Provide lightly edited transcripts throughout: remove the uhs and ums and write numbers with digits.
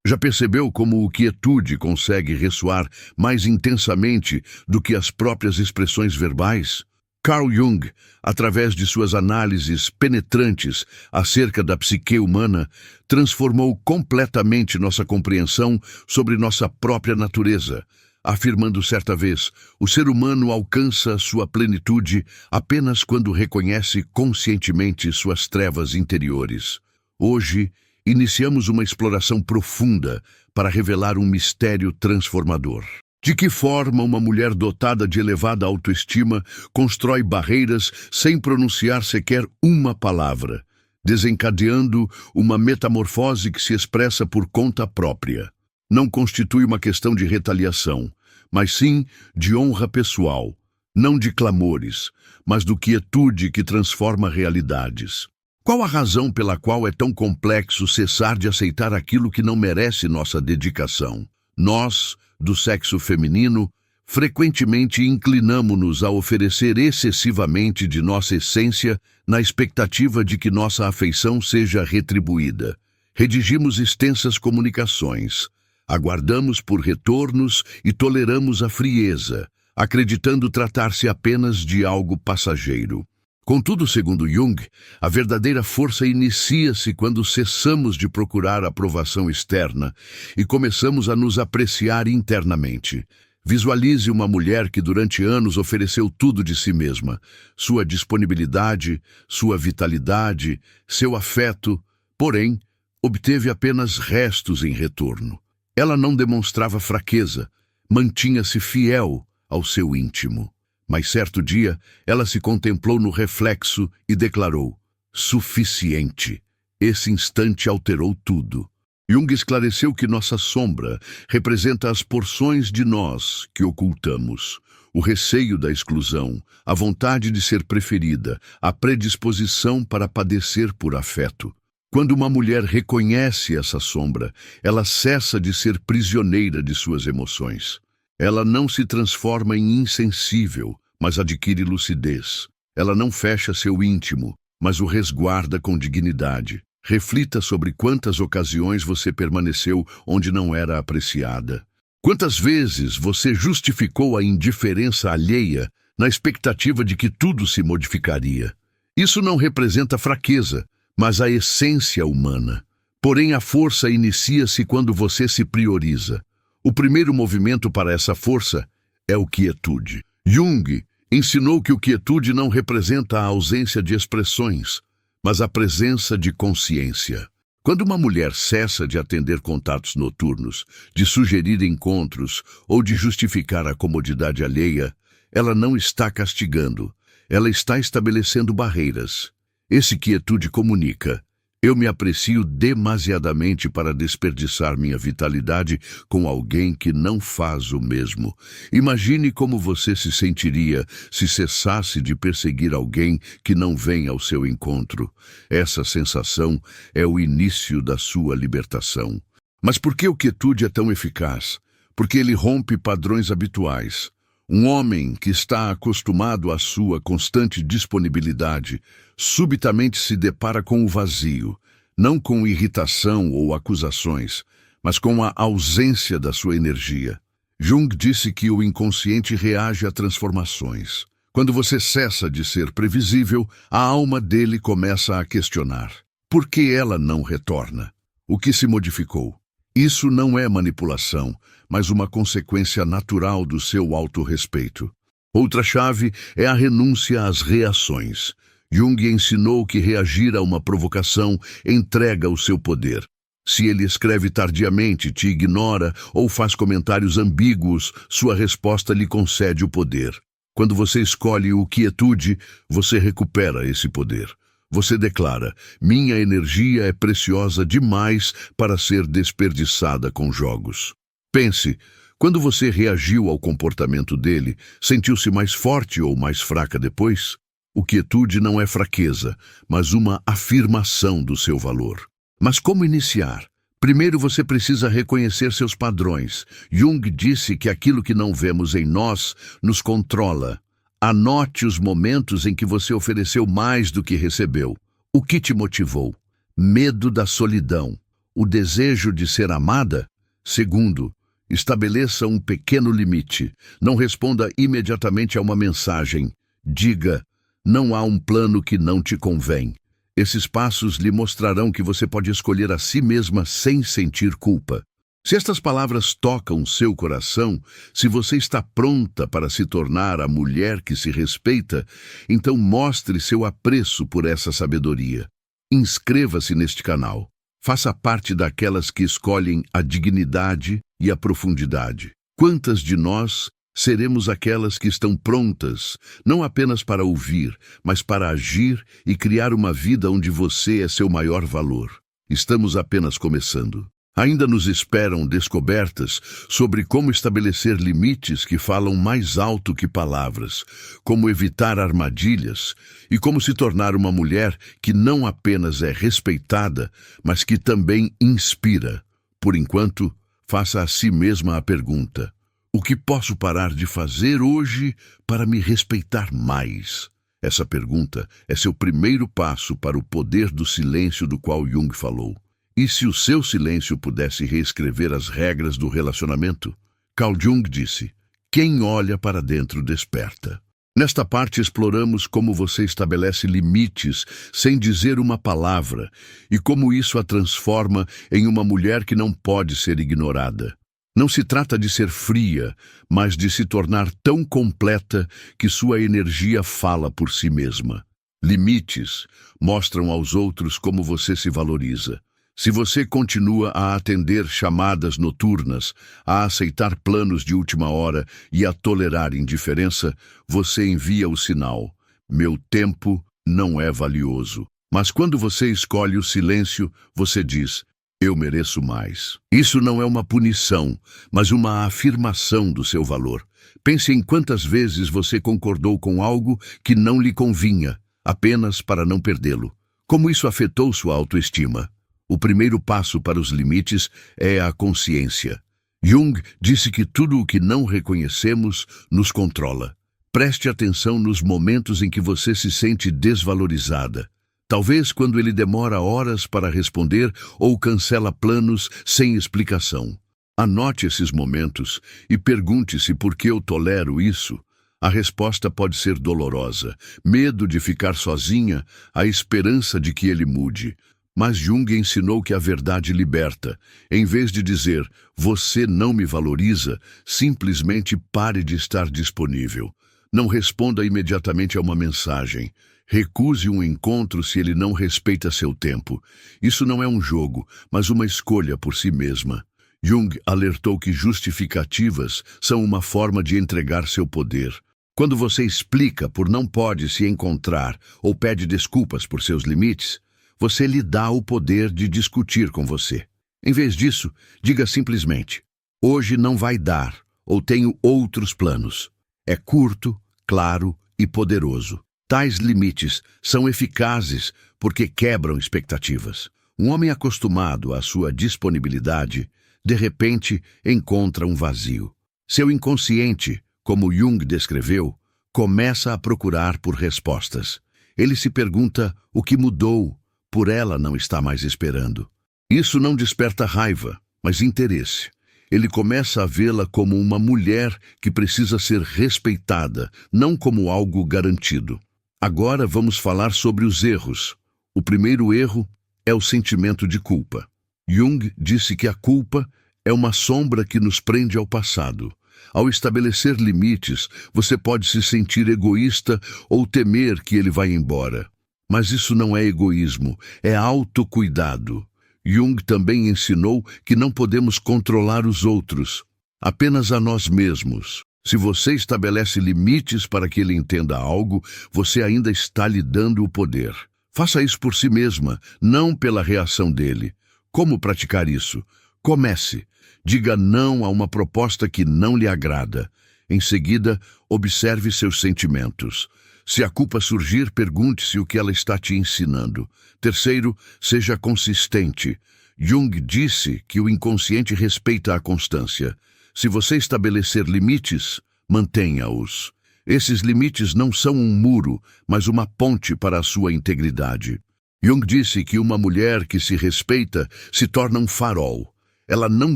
Já percebeu como o quietude consegue ressoar mais intensamente do que as próprias expressões verbais? Carl Jung, através de suas análises penetrantes acerca da psique humana, transformou completamente nossa compreensão sobre nossa própria natureza, afirmando certa vez: o ser humano alcança sua plenitude apenas quando reconhece conscientemente suas trevas interiores. Hoje, iniciamos uma exploração profunda para revelar um mistério transformador. De que forma uma mulher dotada de elevada autoestima constrói barreiras sem pronunciar sequer uma palavra, desencadeando uma metamorfose que se expressa por conta própria. Não constitui uma questão de retaliação, mas sim de honra pessoal, não de clamores, mas do quietude que transforma realidades. Qual a razão pela qual é tão complexo cessar de aceitar aquilo que não merece nossa dedicação? Nós, do sexo feminino, frequentemente inclinamo-nos a oferecer excessivamente de nossa essência na expectativa de que nossa afeição seja retribuída. Redigimos extensas comunicações, aguardamos por retornos e toleramos a frieza, acreditando tratar-se apenas de algo passageiro. Contudo, segundo Jung, a verdadeira força inicia-se quando cessamos de procurar aprovação externa e começamos a nos apreciar internamente. Visualize uma mulher que durante anos ofereceu tudo de si mesma, sua disponibilidade, sua vitalidade, seu afeto, porém, obteve apenas restos em retorno. Ela não demonstrava fraqueza, mantinha-se fiel ao seu íntimo. Mas certo dia, ela se contemplou no reflexo e declarou: suficiente. Esse instante alterou tudo. Jung esclareceu que nossa sombra representa as porções de nós que ocultamos, o receio da exclusão, a vontade de ser preferida, a predisposição para padecer por afeto. Quando uma mulher reconhece essa sombra, ela cessa de ser prisioneira de suas emoções. Ela não se transforma em insensível, mas adquire lucidez. Ela não fecha seu íntimo, mas o resguarda com dignidade. Reflita sobre quantas ocasiões você permaneceu onde não era apreciada. Quantas vezes você justificou a indiferença alheia na expectativa de que tudo se modificaria. Isso não representa fraqueza, mas a essência humana. Porém, a força inicia-se quando você se prioriza. O primeiro movimento para essa força é o quietude. Jung ensinou que o quietude não representa a ausência de expressões, mas a presença de consciência. Quando uma mulher cessa de atender contatos noturnos, de sugerir encontros ou de justificar a comodidade alheia, ela não está castigando, ela está estabelecendo barreiras. Esse quietude comunica: eu me aprecio demasiadamente para desperdiçar minha vitalidade com alguém que não faz o mesmo. Imagine como você se sentiria se cessasse de perseguir alguém que não vem ao seu encontro. Essa sensação é o início da sua libertação. Mas por que o quietude é tão eficaz? Porque ele rompe padrões habituais. Um homem que está acostumado à sua constante disponibilidade subitamente se depara com o vazio, não com irritação ou acusações, mas com a ausência da sua energia. Jung disse que o inconsciente reage a transformações. Quando você cessa de ser previsível, a alma dele começa a questionar: por que ela não retorna? O que se modificou? Isso não é manipulação, mas uma consequência natural do seu autorrespeito. Outra chave é a renúncia às reações. Jung ensinou que reagir a uma provocação entrega o seu poder. Se ele escreve tardiamente, te ignora ou faz comentários ambíguos, sua resposta lhe concede o poder. Quando você escolhe o quietude, você recupera esse poder. Você declara: minha energia é preciosa demais para ser desperdiçada com jogos. Pense, quando você reagiu ao comportamento dele, sentiu-se mais forte ou mais fraca depois? O quietude não é fraqueza, mas uma afirmação do seu valor. Mas como iniciar? Primeiro você precisa reconhecer seus padrões. Jung disse que aquilo que não vemos em nós nos controla. Anote os momentos em que você ofereceu mais do que recebeu. O que te motivou? Medo da solidão. o desejo de ser amada? Segundo, estabeleça um pequeno limite. Não responda imediatamente a uma mensagem. Diga, não há um plano que não te convém. Esses passos lhe mostrarão que você pode escolher a si mesma sem sentir culpa. Se estas palavras tocam seu coração, se você está pronta para se tornar a mulher que se respeita, então mostre seu apreço por essa sabedoria. Inscreva-se neste canal. Faça parte daquelas que escolhem a dignidade e a profundidade. Quantas de nós seremos aquelas que estão prontas, não apenas para ouvir, mas para agir e criar uma vida onde você é seu maior valor? Estamos apenas começando. Ainda nos esperam descobertas sobre como estabelecer limites que falam mais alto que palavras, como evitar armadilhas e como se tornar uma mulher que não apenas é respeitada, mas que também inspira. Por enquanto, faça a si mesma a pergunta: o que posso parar de fazer hoje para me respeitar mais? Essa pergunta é seu primeiro passo para o poder do silêncio do qual Jung falou. E se o seu silêncio pudesse reescrever as regras do relacionamento? Carl Jung disse: quem olha para dentro desperta. Nesta parte exploramos como você estabelece limites sem dizer uma palavra e como isso a transforma em uma mulher que não pode ser ignorada. Não se trata de ser fria, mas de se tornar tão completa que sua energia fala por si mesma. Limites mostram aos outros como você se valoriza. Se você continua a atender chamadas noturnas, a aceitar planos de última hora e a tolerar indiferença, você envia o sinal: meu tempo não é valioso. Mas quando você escolhe o silêncio, você diz: eu mereço mais. Isso não é uma punição, mas uma afirmação do seu valor. Pense em quantas vezes você concordou com algo que não lhe convinha, apenas para não perdê-lo. Como isso afetou sua autoestima? O primeiro passo para os limites é a consciência. Jung disse que tudo o que não reconhecemos nos controla. Preste atenção nos momentos em que você se sente desvalorizada. Talvez quando ele demora horas para responder ou cancela planos sem explicação. Anote esses momentos e pergunte-se por que eu tolero isso. A resposta pode ser dolorosa: medo de ficar sozinha, a esperança de que ele mude. Mas Jung ensinou que a verdade liberta. Em vez de dizer, você não me valoriza, simplesmente pare de estar disponível. Não responda imediatamente a uma mensagem. Recuse um encontro se ele não respeita seu tempo. Isso não é um jogo, mas uma escolha por si mesma. Jung alertou que justificativas são uma forma de entregar seu poder. Quando você explica por não pode se encontrar ou pede desculpas por seus limites, você lhe dá o poder de discutir com você. Em vez disso, diga simplesmente: hoje não vai dar, ou tenho outros planos. É curto, claro e poderoso. Tais limites são eficazes porque quebram expectativas. Um homem acostumado à sua disponibilidade, de repente, encontra um vazio. Seu inconsciente, como Jung descreveu, começa a procurar por respostas. Ele se pergunta o que mudou, por ela não está mais esperando. Isso não desperta raiva, mas interesse. Ele começa a vê-la como uma mulher que precisa ser respeitada, não como algo garantido. Agora vamos falar sobre os erros. O primeiro erro é o sentimento de culpa. Jung disse que a culpa é uma sombra que nos prende ao passado. Ao estabelecer limites, você pode se sentir egoísta ou temer que ele vá embora. Mas isso não é egoísmo, é autocuidado. Jung também ensinou que não podemos controlar os outros, apenas a nós mesmos. Se você estabelece limites para que ele entenda algo, você ainda está lhe dando o poder. Faça isso por si mesma, não pela reação dele. Como praticar isso? Comece. Diga não a uma proposta que não lhe agrada. Em seguida, observe seus sentimentos. Se a culpa surgir, pergunte-se o que ela está te ensinando. Terceiro, seja consistente. Jung disse que o inconsciente respeita a constância. Se você estabelecer limites, mantenha-os. Esses limites não são um muro, mas uma ponte para a sua integridade. Jung disse que uma mulher que se respeita se torna um farol. Ela não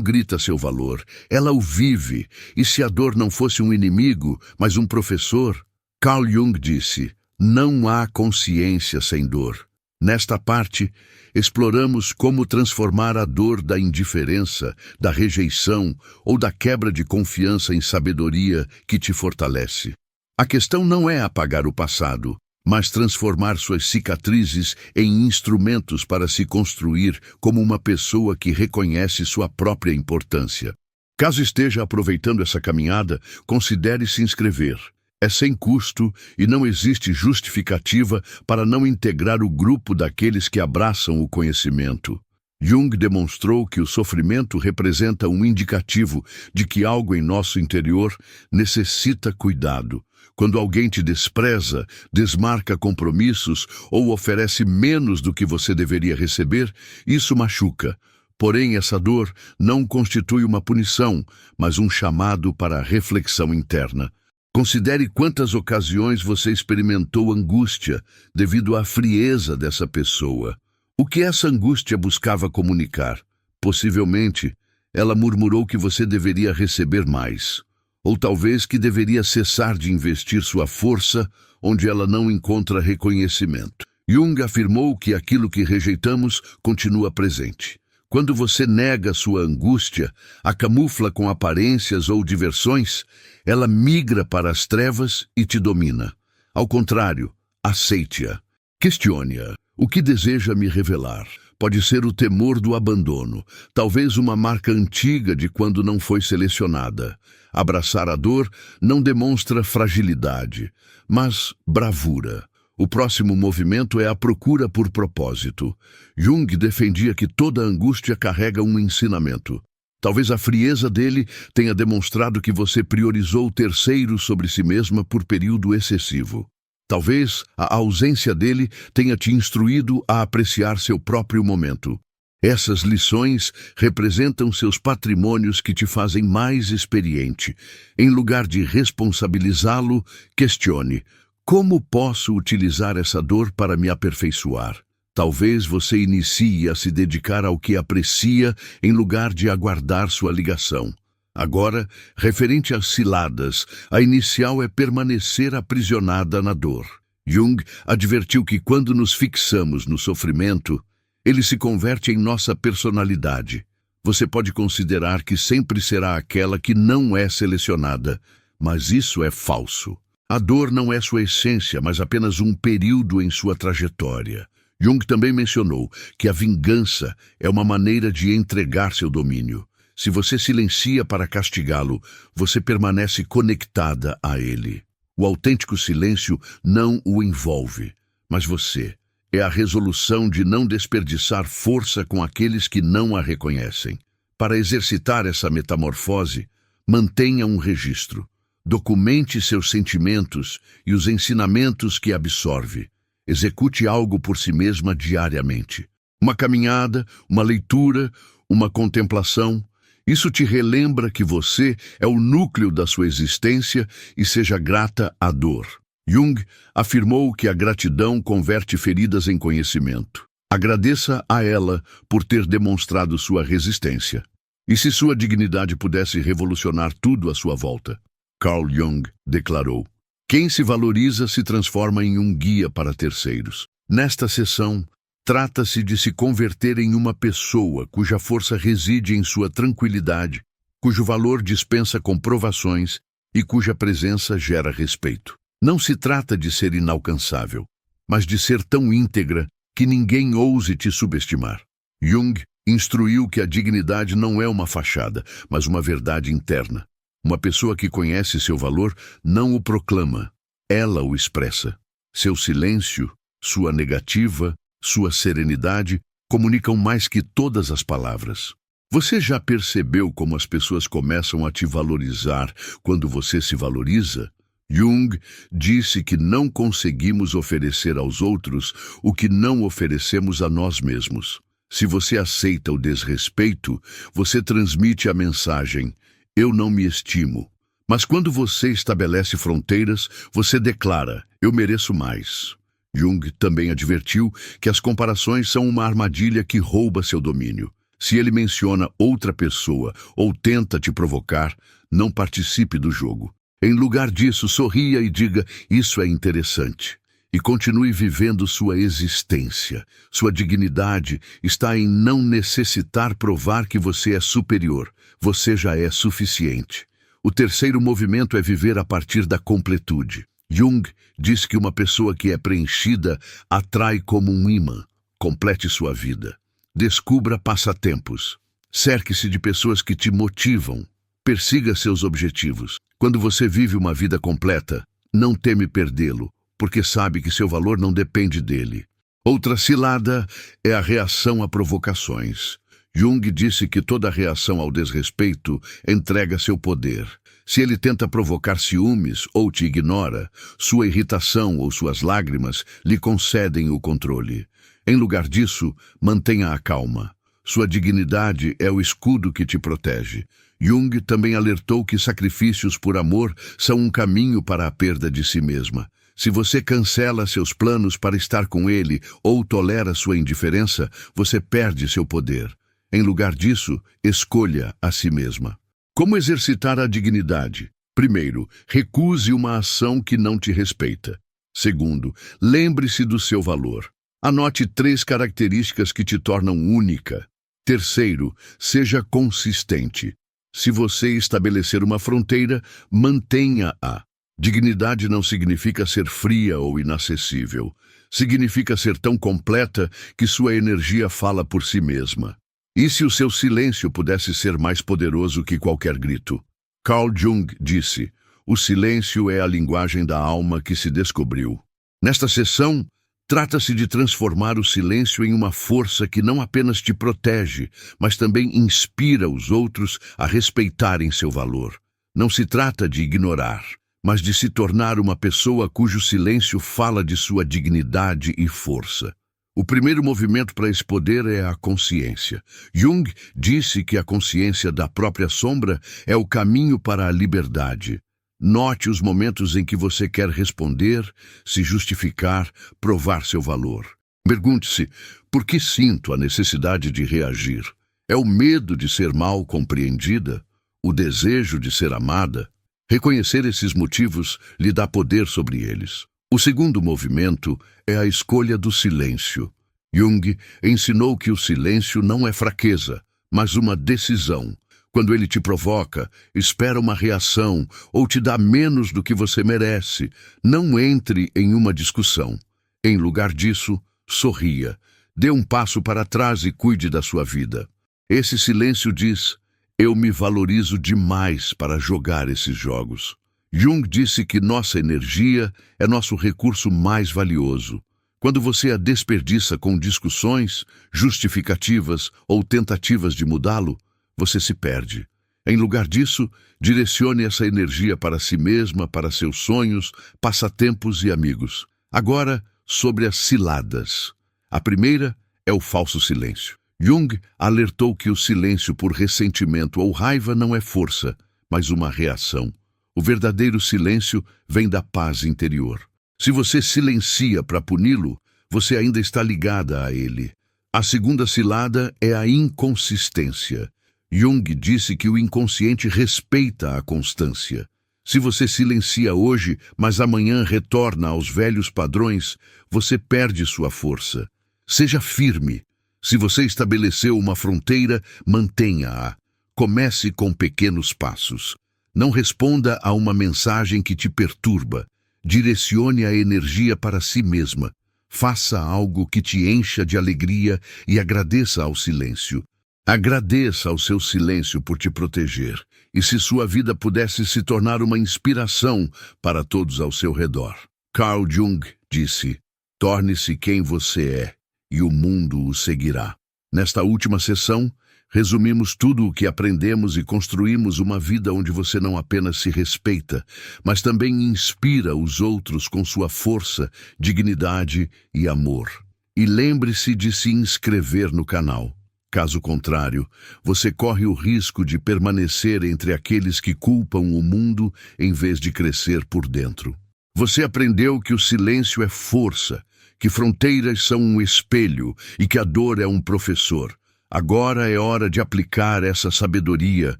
grita seu valor, ela o vive. E se a dor não fosse um inimigo, mas um professor? Carl Jung disse, não há consciência sem dor. Nesta parte, exploramos como transformar a dor da indiferença, da rejeição ou da quebra de confiança em sabedoria que te fortalece. A questão não é apagar o passado, mas transformar suas cicatrizes em instrumentos para se construir como uma pessoa que reconhece sua própria importância. Caso esteja aproveitando essa caminhada, considere se inscrever. É sem custo e não existe justificativa para não integrar o grupo daqueles que abraçam o conhecimento. Jung demonstrou que o sofrimento representa um indicativo de que algo em nosso interior necessita cuidado. Quando alguém te despreza, desmarca compromissos ou oferece menos do que você deveria receber, isso machuca. Porém, essa dor não constitui uma punição, mas um chamado para a reflexão interna. Considere quantas ocasiões você experimentou angústia devido à frieza dessa pessoa. O que essa angústia buscava comunicar? Possivelmente, ela murmurou que você deveria receber mais. Ou talvez que deveria cessar de investir sua força onde ela não encontra reconhecimento. Jung afirmou que aquilo que rejeitamos continua presente. Quando você nega sua angústia, a camufla com aparências ou diversões, ela migra para as trevas e te domina. Ao contrário, aceite-a. Questione-a. O que deseja me revelar? Pode ser o temor do abandono, talvez uma marca antiga de quando não foi selecionada. Abraçar a dor não demonstra fragilidade, mas bravura. O próximo movimento é a procura por propósito. Jung defendia que toda angústia carrega um ensinamento. Talvez a frieza dele tenha demonstrado que você priorizou terceiros sobre si mesma por período excessivo. Talvez a ausência dele tenha te instruído a apreciar seu próprio momento. Essas lições representam seus patrimônios que te fazem mais experiente. Em lugar de responsabilizá-lo, questione: como posso utilizar essa dor para me aperfeiçoar? Talvez você inicie a se dedicar ao que aprecia em lugar de aguardar sua ligação. Agora, referente às ciladas, a inicial é permanecer aprisionada na dor. Jung advertiu que quando nos fixamos no sofrimento, ele se converte em nossa personalidade. Você pode considerar que sempre será aquela que não é selecionada, mas isso é falso. A dor não é sua essência, mas apenas um período em sua trajetória. Jung também mencionou que a vingança é uma maneira de entregar seu domínio. Se você silencia para castigá-lo, você permanece conectada a ele. O autêntico silêncio não o envolve, mas você. É a resolução de não desperdiçar força com aqueles que não a reconhecem. Para exercitar essa metamorfose, mantenha um registro. Documente seus sentimentos e os ensinamentos que absorve. Execute algo por si mesma diariamente. Uma caminhada, uma leitura, uma contemplação. Isso te relembra que você é o núcleo da sua existência e seja grata à dor. Jung afirmou que a gratidão converte feridas em conhecimento. Agradeça a ela por ter demonstrado sua resistência. E se sua dignidade pudesse revolucionar tudo à sua volta? Carl Jung declarou: quem se valoriza se transforma em um guia para terceiros. Nesta sessão, trata-se de se converter em uma pessoa cuja força reside em sua tranquilidade, cujo valor dispensa comprovações e cuja presença gera respeito. Não se trata de ser inalcançável, mas de ser tão íntegra que ninguém ouse te subestimar. Jung instruiu que a dignidade não é uma fachada, mas uma verdade interna. Uma pessoa que conhece seu valor não o proclama, ela o expressa. Seu silêncio, sua negativa, sua serenidade comunicam mais que todas as palavras. Você já percebeu como as pessoas começam a te valorizar quando você se valoriza? Jung disse que não conseguimos oferecer aos outros o que não oferecemos a nós mesmos. Se você aceita o desrespeito, você transmite a mensagem: eu não me estimo. Mas quando você estabelece fronteiras, você declara: eu mereço mais. Jung também advertiu que as comparações são uma armadilha que rouba seu domínio. Se ele menciona outra pessoa ou tenta te provocar, não participe do jogo. Em lugar disso, sorria e diga: isso é interessante. E continue vivendo sua existência. Sua dignidade está em não necessitar provar que você é superior. Você já é suficiente. O terceiro movimento é viver a partir da completude. Jung diz que uma pessoa que é preenchida atrai como um ímã. Complete sua vida. Descubra passatempos. Cerque-se de pessoas que te motivam. Persiga seus objetivos. Quando você vive uma vida completa, não teme perdê-lo, porque sabe que seu valor não depende dele. Outra cilada é a reação a provocações. Jung disse que toda reação ao desrespeito entrega seu poder. Se ele tenta provocar ciúmes ou te ignora, sua irritação ou suas lágrimas lhe concedem o controle. Em lugar disso, mantenha a calma. Sua dignidade é o escudo que te protege. Jung também alertou que sacrifícios por amor são um caminho para a perda de si mesma. Se você cancela seus planos para estar com ele ou tolera sua indiferença, você perde seu poder. Em lugar disso, escolha a si mesma. Como exercitar a dignidade? Primeiro, recuse uma ação que não te respeita. Segundo, lembre-se do seu valor. Anote 3 características que te tornam única. Terceiro, seja consistente. Se você estabelecer uma fronteira, mantenha-a. Dignidade não significa ser fria ou inacessível. Significa ser tão completa que sua energia fala por si mesma. E se o seu silêncio pudesse ser mais poderoso que qualquer grito? Carl Jung disse: o silêncio é a linguagem da alma que se descobriu. Nesta sessão, trata-se de transformar o silêncio em uma força que não apenas te protege, mas também inspira os outros a respeitarem seu valor. Não se trata de ignorar, mas de se tornar uma pessoa cujo silêncio fala de sua dignidade e força. O primeiro movimento para esse poder é a consciência. Jung disse que a consciência da própria sombra é o caminho para a liberdade. Note os momentos em que você quer responder, se justificar, provar seu valor. Pergunte-se: por que sinto a necessidade de reagir? É o medo de ser mal compreendida? O desejo de ser amada? Reconhecer esses motivos lhe dá poder sobre eles. O segundo movimento é a escolha do silêncio. Jung ensinou que o silêncio não é fraqueza, mas uma decisão. Quando ele te provoca, espera uma reação ou te dá menos do que você merece, não entre em uma discussão. Em lugar disso, sorria. Dê um passo para trás e cuide da sua vida. Esse silêncio diz: eu me valorizo demais para jogar esses jogos. Jung disse que nossa energia é nosso recurso mais valioso. Quando você a desperdiça com discussões, justificativas ou tentativas de mudá-lo, você se perde. Em lugar disso, direcione essa energia para si mesma, para seus sonhos, passatempos e amigos. Agora, sobre as ciladas. A primeira é o falso silêncio. Jung alertou que o silêncio por ressentimento ou raiva não é força, mas uma reação. O verdadeiro silêncio vem da paz interior. Se você silencia para puni-lo, você ainda está ligada a ele. A segunda cilada é a inconsistência. Jung disse que o inconsciente respeita a constância. Se você silencia hoje, mas amanhã retorna aos velhos padrões, você perde sua força. Seja firme. Se você estabeleceu uma fronteira, mantenha-a. Comece com pequenos passos. Não responda a uma mensagem que te perturba. Direcione a energia para si mesma. Faça algo que te encha de alegria e agradeça ao silêncio. Agradeça ao seu silêncio por te proteger. E se sua vida pudesse se tornar uma inspiração para todos ao seu redor. Carl Jung disse: torne-se quem você é, e o mundo o seguirá. Nesta última sessão, resumimos tudo o que aprendemos e construímos uma vida onde você não apenas se respeita, mas também inspira os outros com sua força, dignidade e amor. E lembre-se de se inscrever no canal. Caso contrário, você corre o risco de permanecer entre aqueles que culpam o mundo em vez de crescer por dentro. Você aprendeu que o silêncio é força, que fronteiras são um espelho e que a dor é um professor. Agora é hora de aplicar essa sabedoria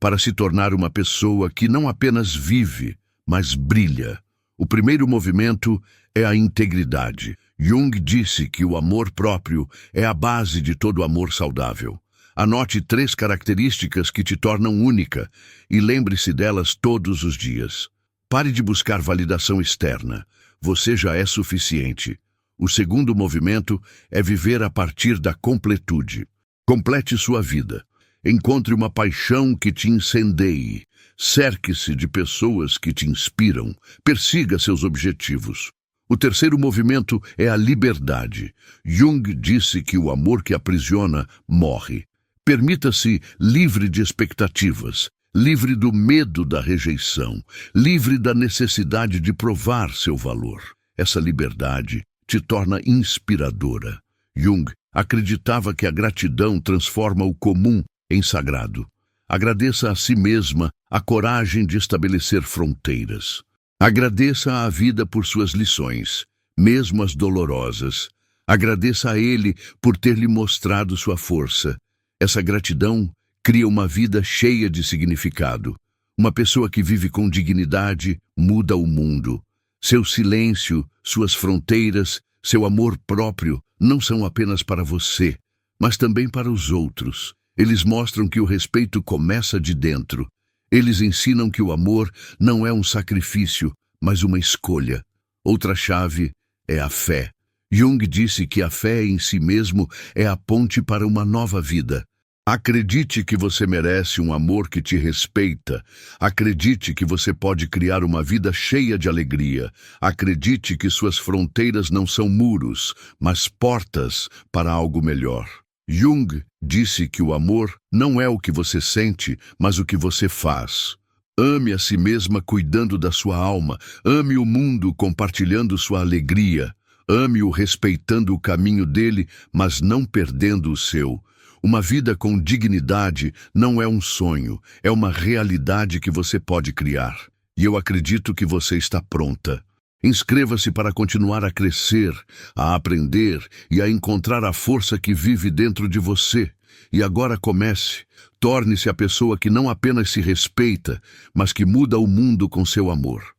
para se tornar uma pessoa que não apenas vive, mas brilha. O primeiro movimento é a integridade. Jung disse que o amor próprio é a base de todo amor saudável. Anote 3 características que te tornam única e lembre-se delas todos os dias. Pare de buscar validação externa. Você já é suficiente. O segundo movimento é viver a partir da completude. Complete sua vida. Encontre uma paixão que te incendeie. Cerque-se de pessoas que te inspiram. Persiga seus objetivos. O terceiro movimento é a liberdade. Jung disse que o amor que aprisiona morre. Permita-se livre de expectativas, livre do medo da rejeição, livre da necessidade de provar seu valor. Essa liberdade te torna inspiradora. Jung acreditava que a gratidão transforma o comum em sagrado. Agradeça a si mesma a coragem de estabelecer fronteiras. Agradeça à vida por suas lições, mesmo as dolorosas. Agradeça a ele por ter lhe mostrado sua força. Essa gratidão cria uma vida cheia de significado. Uma pessoa que vive com dignidade muda o mundo. Seu silêncio, suas fronteiras, seu amor próprio não são apenas para você, mas também para os outros. Eles mostram que o respeito começa de dentro. Eles ensinam que o amor não é um sacrifício, mas uma escolha. Outra chave é a fé. Jung disse que a fé em si mesmo é a ponte para uma nova vida. Acredite que você merece um amor que te respeita. Acredite que você pode criar uma vida cheia de alegria. Acredite que suas fronteiras não são muros, mas portas para algo melhor. Jung disse que o amor não é o que você sente, mas o que você faz. Ame a si mesma cuidando da sua alma. Ame o mundo compartilhando sua alegria. Ame-o respeitando o caminho dele, mas não perdendo o seu. Uma vida com dignidade não é um sonho, é uma realidade que você pode criar. E eu acredito que você está pronta. Inscreva-se para continuar a crescer, a aprender e a encontrar a força que vive dentro de você. E agora comece. Torne-se a pessoa que não apenas se respeita, mas que muda o mundo com seu amor.